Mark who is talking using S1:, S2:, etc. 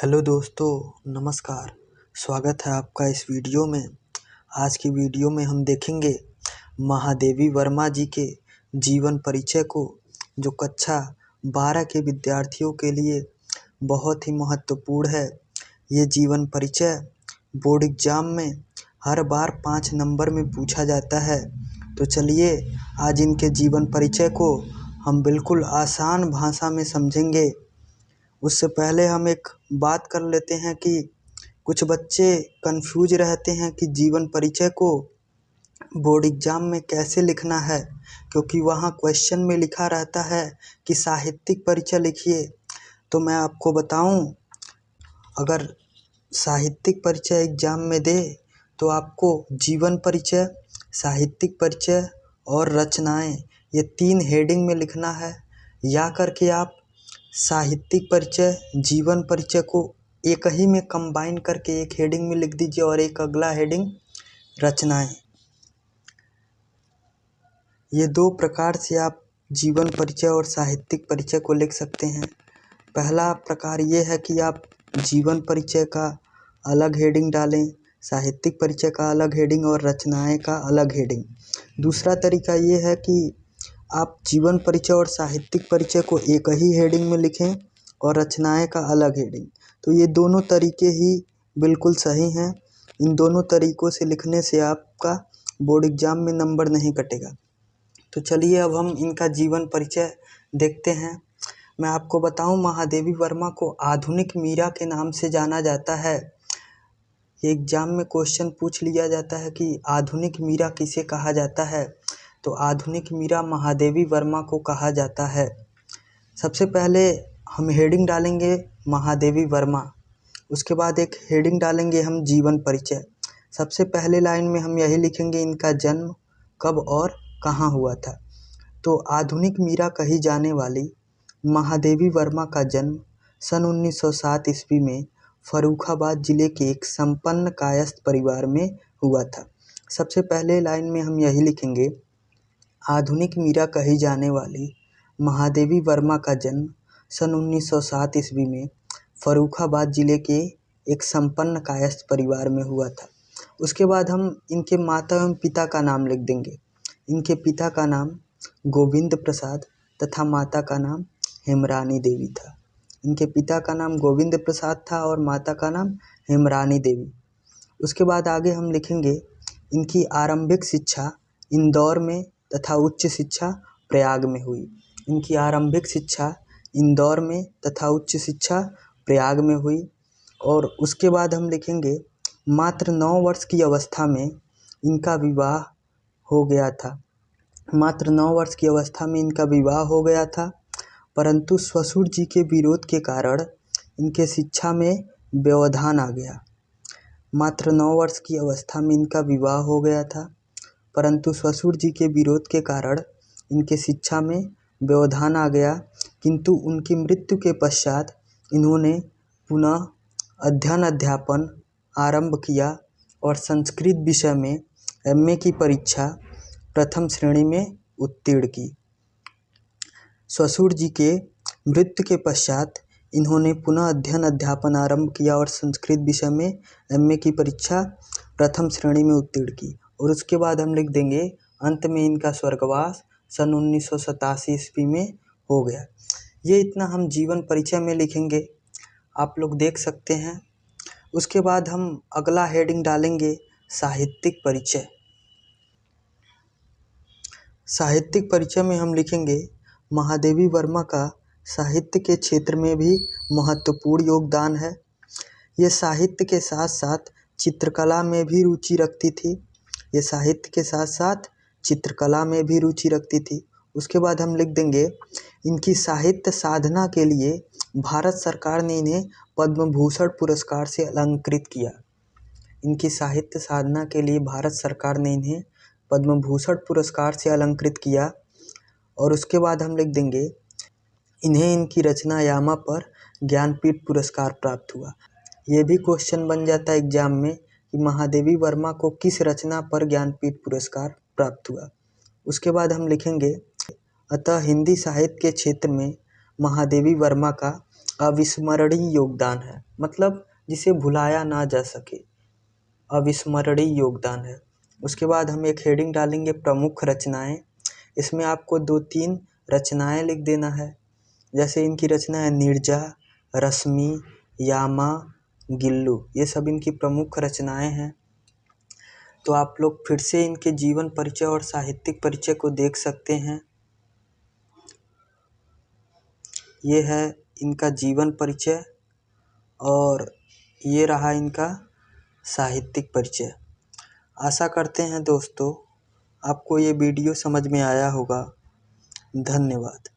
S1: Hello दोस्तों, नमस्कार। स्वागत है आपका इस वीडियो में। आज की वीडियो में हम देखेंगे महादेवी वर्मा जी के जीवन परिचय को, जो कक्षा 12 के विद्यार्थियों के लिए बहुत ही महत्वपूर्ण है। ये जीवन परिचय बोर्ड एग्जाम में हर बार 5 नंबर में पूछा जाता है। तो चलिए आज इनके जीवन परिचय को हम बिल्कुल आसान भाषा में समझेंगे। उससे पहले हम एक बात कर लेते हैं कि कुछ बच्चे कंफ्यूज रहते हैं कि जीवन परिचय को बोर्ड एग्जाम में कैसे लिखना है, क्योंकि वहाँ क्वेश्चन में लिखा रहता है कि साहित्यिक परिचय लिखिए। तो मैं आपको बताऊं, अगर साहित्यिक परिचय एग्जाम में दे तो आपको जीवन परिचय, साहित्यिक परिचय और रचनाएं, ये 3 हेडिंग में लिखना है। या करके आप साहित्यिक परिचय, जीवन परिचय को एक ही में कंबाइन करके एक हेडिंग में लिख दीजिए और एक अगला हेडिंग रचनाएं। ये 2 प्रकार से आप जीवन परिचय और साहित्यिक परिचय को लिख सकते हैं। पहला प्रकार ये है कि आप जीवन परिचय का अलग हेडिंग डालें, साहित्यिक परिचय का अलग हेडिंग और रचनाएं का अलग हेडिंग। दूसरा तरीका ये है कि आप जीवन परिचय और साहित्यिक परिचय को एक ही हेडिंग में लिखें और रचनाएं का अलग हेडिंग। तो ये दोनों तरीके ही बिल्कुल सही हैं। इन दोनों तरीकों से लिखने से आपका बोर्ड एग्जाम में नंबर नहीं कटेगा। तो चलिए अब हम इनका जीवन परिचय देखते हैं। मैं आपको बताऊं, महादेवी वर्मा को आधुनिक मीरा के नाम से जाना जाता है। ये एग्जाम में क्वेश्चन पूछ लिया जाता है कि आधुनिक मीरा किसे कहा जाता है। तो आधुनिक मीरा महादेवी वर्मा को कहा जाता है। सबसे पहले हम हेडिंग डालेंगे महादेवी वर्मा, उसके बाद एक हेडिंग डालेंगे हम जीवन परिचय। सबसे पहले लाइन में हम यही लिखेंगे इनका जन्म कब और कहाँ हुआ था। तो आधुनिक मीरा कही जाने वाली महादेवी वर्मा का जन्म सन 1907 ईस्वी में फर्रुखाबाद जिले के एक संपन्न कायस्थ परिवार में हुआ था। सबसे पहले लाइन में हम यही लिखेंगे, आधुनिक मीरा कही जाने वाली महादेवी वर्मा का जन्म सन 1907 ईस्वी में फर्रुखाबाद जिले के एक संपन्न कायस्थ परिवार में हुआ था। उसके बाद हम इनके माता एवं पिता का नाम लिख देंगे। इनके पिता का नाम गोविंद प्रसाद तथा माता का नाम हेमरानी देवी था। इनके पिता का नाम गोविंद प्रसाद था और माता का नाम हेमरानी देवी। उसके बाद आगे हम लिखेंगे इनकी आरंभिक शिक्षा इंदौर में तथा उच्च शिक्षा प्रयाग में हुई। इनकी आरंभिक शिक्षा इंदौर में तथा उच्च शिक्षा प्रयाग में हुई। और उसके बाद हम लिखेंगे मात्र 9 वर्ष की अवस्था में इनका विवाह हो गया था। मात्र 9 वर्ष की अवस्था में इनका विवाह हो गया था, परंतु ससुर जी के विरोध के कारण इनके शिक्षा में व्यवधान आ गया। मात्र 9 वर्ष की अवस्था में इनका विवाह हो गया था, परंतु ससुर जी के विरोध के कारण इनके शिक्षा में व्यवधान आ गया। किंतु उनकी मृत्यु के पश्चात इन्होंने पुनः अध्ययन आरंभ किया और संस्कृत विषय में एमए की परीक्षा प्रथम श्रेणी में उत्तीर्ण की। ससुर जी के मृत्यु के पश्चात इन्होंने पुनः अध्ययन आरंभ किया और संस्कृत विषय में एमए की परीक्षा प्रथम श्रेणी में उत्तीर्ण की। और उसके बाद हम लिख देंगे अंत में इनका स्वर्गवास सन 1987 ईस्वी में हो गया। ये इतना हम जीवन परिचय में लिखेंगे, आप लोग देख सकते हैं। उसके बाद हम अगला हेडिंग डालेंगे साहित्यिक परिचय। साहित्यिक परिचय में हम लिखेंगे महादेवी वर्मा का साहित्य के क्षेत्र में भी महत्वपूर्ण योगदान है। ये साहित्य के साथ साथ चित्रकला में भी रुचि रखती थी। ये साहित्य के साथ साथ चित्रकला में भी रुचि रखती थी। उसके बाद हम लिख देंगे इनकी साहित्य साधना के लिए भारत सरकार ने इन्हें पद्म भूषण पुरस्कार से अलंकृत किया। इनकी साहित्य साधना के लिए भारत सरकार ने इन्हें पद्म भूषण पुरस्कार से अलंकृत किया। और उसके बाद हम लिख देंगे इन्हें इनकी रचना यामा पर ज्ञानपीठ पुरस्कार प्राप्त हुआ। ये भी क्वेश्चन बन जाता है एग्जाम में कि महादेवी वर्मा को किस रचना पर ज्ञानपीठ पुरस्कार प्राप्त हुआ। उसके बाद हम लिखेंगे अतः हिंदी साहित्य के क्षेत्र में महादेवी वर्मा का अविस्मरणीय योगदान है, मतलब जिसे भुलाया ना जा सके, अविस्मरणीय योगदान है। उसके बाद हम एक हेडिंग डालेंगे प्रमुख रचनाएं। इसमें आपको 2-3 रचनाएं लिख देना है। जैसे इनकी रचना है नीरजा, रश्मि, यामा, गिल्लू, ये सब इनकी प्रमुख रचनाएं हैं। तो आप लोग फिर से इनके जीवन परिचय और साहित्यिक परिचय को देख सकते हैं। ये है इनका जीवन परिचय और ये रहा इनका साहित्यिक परिचय। आशा करते हैं दोस्तों आपको ये वीडियो समझ में आया होगा। धन्यवाद।